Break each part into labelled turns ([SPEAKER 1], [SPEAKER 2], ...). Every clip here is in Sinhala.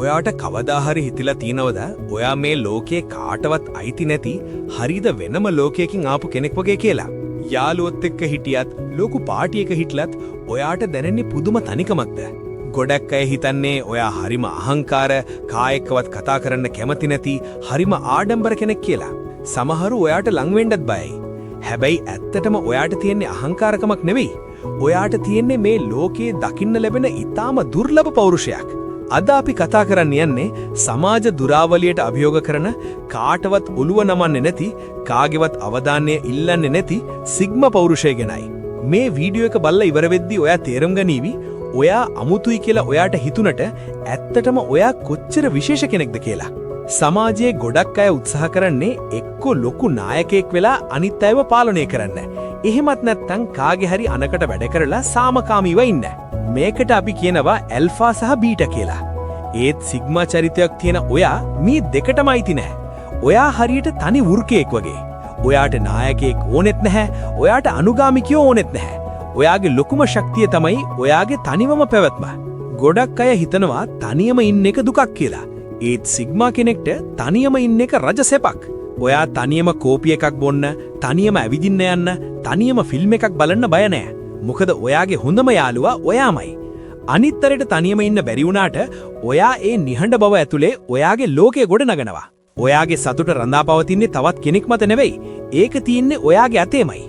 [SPEAKER 1] ඔයාට කවදා හරි හිතලා තියෙනවද ඔයා මේ ලෝකේ කාටවත් අයිති නැති හරිද වෙනම ලෝකයකින් ආපු කෙනෙක් වගේ කියලා? යාළුවොත් එක්ක හිටියත් ලොකු පාටියක හිටලත් ඔයාට දැනෙන්නේ පුදුම තනිකමක්ද? ගොඩක් අය හිතන්නේ ඔයා හරිම අහංකාර, කායෙක්වත් කතා කරන්න කැමති නැති, හරිම ආඩම්බර කෙනෙක් කියලා. සමහරු ඔයාට ලං වෙන්නත් බයයි. හැබැයි ඇත්තටම ඔයාට තියෙන්නේ අහංකාරකමක් නෙවෙයි. ඔයාට තියෙන්නේ මේ ලෝකයේ දකින්න ලැබෙන ඊටාම දුර්ලභ පෞරුෂයක්. අද අපි කතා කරන්න යන්නේ සමාජ දුරාවලියට අභියෝග කරන, කාටවත් ඔළුව නමන්නේ නැති, කාගේවත් අවධානය ඉල්ලන්නේ නැති සිග්මා පෞරුෂය ගැනයි. මේ වීඩියෝ එක බලලා ඉවර වෙද්දී ඔයා තේරුම් ගනීවි ඔයා අමුතුයි කියලා ඔයාට හිතුණට ඇත්තටම ඔයා කොච්චර විශේෂ කෙනෙක්ද කියලා. සමාජයේ ගොඩක් අය උත්සාහ කරන්නේ එක්ක ලොකු නායකයෙක් වෙලා අනිත් අයව පාලනය කරන්න. එහෙමත් නැත්නම් කාගේ හරි අනකට වැඩ කරලා සාමකාමීව ඉන්න. මේකට අපි කියනවා ඇල්ෆා සහ බීටා කියලා. ඒත් සිග්මා චරිතයක් තියෙන ඔයා මේ දෙකටම අයිති නැහැ. ඔයා හරියට තනි වෘකයෙක් වගේ. ඔයාට නායකයෙක් ඕනෙත් නැහැ, ඔයාට අනුගාමිකයෝ ඕනෙත් නැහැ. ඔයාගේ ලොකුම ශක්තිය තමයි ඔයාගේ තනිවම පැවැත්ම. ගොඩක් අය හිතනවා තනියම ඉන්න එක දුකක් කියලා. ඒත් සිග්මා කෙනෙක්ට තනියම ඉන්න එක රජසෙපක්. ඔයා තනියම කෝපි එකක් බොන්න, තනියම ඇවිදින්න යන්න, තනියම ෆිල්ම් එකක් බලන්න බය නැහැ. මොකද ඔයාගේ හොඳම යාළුවා ඔයාමයි. අනිත්තරයට තනියම ඉන්න බැරි වුණාට ඔයා ඒ නිහඬ බව ඇතුලේ ඔයාගේ ලෝකය ගොඩනගනවා. ඔයාගේ සතුට රඳාපවතින්නේ තවත් කෙනෙක් මත නෙවෙයි. ඒක තියෙන්නේ ඔයාගේ අතේමයි.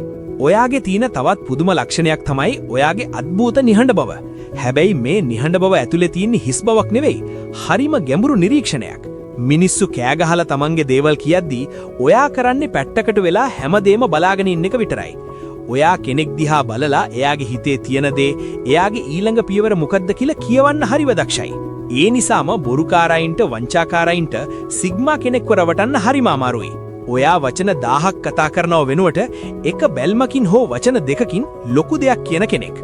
[SPEAKER 1] ඔයාගේ තියෙන තවත් පුදුම ලක්ෂණයක් තමයි ඔයාගේ අద్භූත නිහඬ බව. හැබැයි මේ නිහඬ බව ඇතුලේ තියෙන හිස් බවක් නෙවෙයි, හරිම ගැඹුරු නිරීක්ෂණයක්. මිනිස්සු කෑ ගහලා තමන්ගේ දේවල් කියද්දී ඔයා කරන්නේ පැත්තකට වෙලා හැමදේම බලාගෙන ඉන්න එක විතරයි. ඔයා කෙනෙක් දිහා බලලා එයාගේ හිතේ තියෙන දේ, එයාගේ ඊළඟ පියවර මොකද්ද කියලා කියවන්න හරිව දක්ෂයි. ඒ නිසාම බොරුකාරයින්ට, වංචාකාරයින්ට සිග්මා කෙනෙක්ව රවටන්න හරිම අමාරුයි. ඔයා වචන 1000ක් කතා කරනව වෙනුවට එක බැල්මකින් හෝ වචන දෙකකින් ලොකු දෙයක් කියන කෙනෙක්.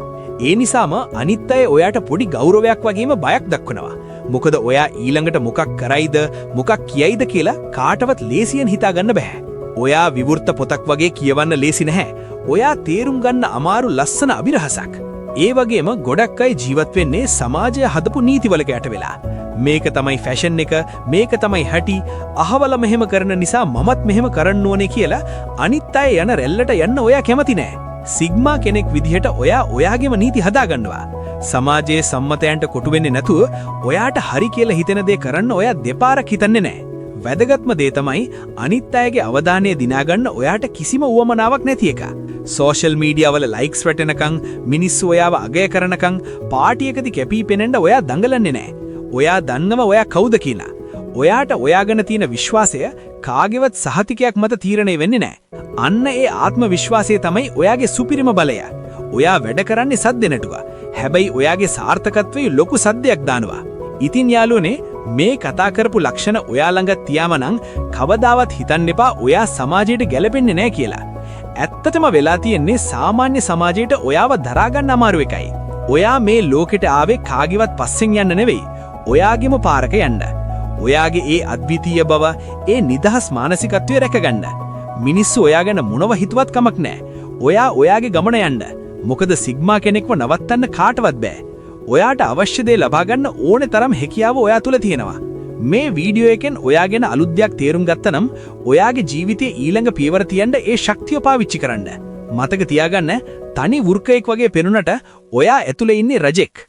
[SPEAKER 1] ඒ නිසාම අනිත් අය ඔයාට පොඩි ගෞරවයක් වගේම බයක් දක්වනවා. මොකද ඔයා ඊළඟට මොකක් කරයිද, මොකක් කියයිද කියලා කාටවත් ලේසියෙන් හිතා ගන්න බෑ. ඔයා විවෘත පොතක් වගේ කියවන්න ලේසි නැහැ. ඔයා තේරුම් ගන්න අමාරු ලස්සන අභිරහසක්. ඒ වගේම ගොඩක් අය ජීවත් වෙන්නේ සමාජය හදපු නීතිවලක යට වෙලා. මේක තමයි ෆැෂන් එක, මේක තමයි හැටි, අහවල මෙහෙම කරන නිසා මමත් මෙහෙම කරන්න ඕනේ කියලා අනිත් අය යන රැල්ලට යන්න ඔයා කැමති නෑ. සිග්මා කෙනෙක් විදිහට ඔයා ඔයාගේම නීති හදාගන්නවා. සමාජයේ සම්මතයන්ට කොටු වෙන්නේ නැතුව ඔයාට හරි කියලා හිතෙන දේ කරන්න ඔයා දෙපාරක් හිතන්නේ නෑ. වැදගත්ම දේ තමයි අනිත් අයගේ අවධානය දිනා ගන්න ඔයාට කිසිම උවමනාවක් නැති එක. සෝෂල් මීඩියා වල ලයික්ස් වැටෙනකන්, මිනිස්සු ඔයාව අගය කරනකන්, පාටියකදී කැපී පෙනෙන්න ඔයා දඟලන්නේ නැහැ. ඔයා දන්නව ඔයා කවුද කියලා. ඔයාට ඔයා ගැන තියෙන විශ්වාසය කාගේවත් සහතිකයක් මත තීරණය වෙන්නේ නැහැ. අන්න ඒ ආත්ම විශ්වාසය තමයි ඔයාගේ සුපිරිම බලය. ඔයා වැඩ කරන්නේ සද්ද නැටුව. හැබැයි ඔයාගේ සාර්ථකත්වයේ ලොකු සද්දයක් දානවා. ඉතින් යාළුවනේ, මේ කතා කරපු ලක්ෂණ ඔයා ළඟ තියාම නම් කවදාවත් හිතන්න එපා ඔයා සමාජයට ගැලපෙන්නේ නැහැ කියලා. ඇත්තටම වෙලා තියෙන්නේ සාමාන්‍ය සමාජයට ඔයාව දරා ගන්න අමාරු එකයි. ඔයා මේ ලෝකෙට ආවේ කාගේවත් පස්සෙන් යන්න නෙවෙයි, ඔයාගේම පාරක යන්න. ඔයාගේ ඒ අද්විතීය බව, ඒ නිදහස් මානසිකත්වය රැකගන්න. මිනිස්සු ඔයා ගැන මොනව හිතුවත් කමක් නැහැ. ඔයා ඔයාගේ ගමන යන්න. මොකද සිග්මා කෙනෙක්ව නවත්තන්න කාටවත් බෑ. ඔයාට අවශ්‍ය දේ ලබා ගන්න ඕනේ තරම් හැකියාව ඔයා තුල තියෙනවා. මේ වීඩියෝ එකෙන් ඔයා ගැන අලුත් දෙයක් තේරුම් ගත්තනම් ඔයාගේ ජීවිතයේ ඊළඟ පියවර තියන්න ඒ ශක්තිය පාවිච්චි කරන්න. මතක තියාගන්න, තනි වෘකයෙක් වගේ පෙනුනට ඔයා ඇතුලේ ඉන්නේ රජෙක්.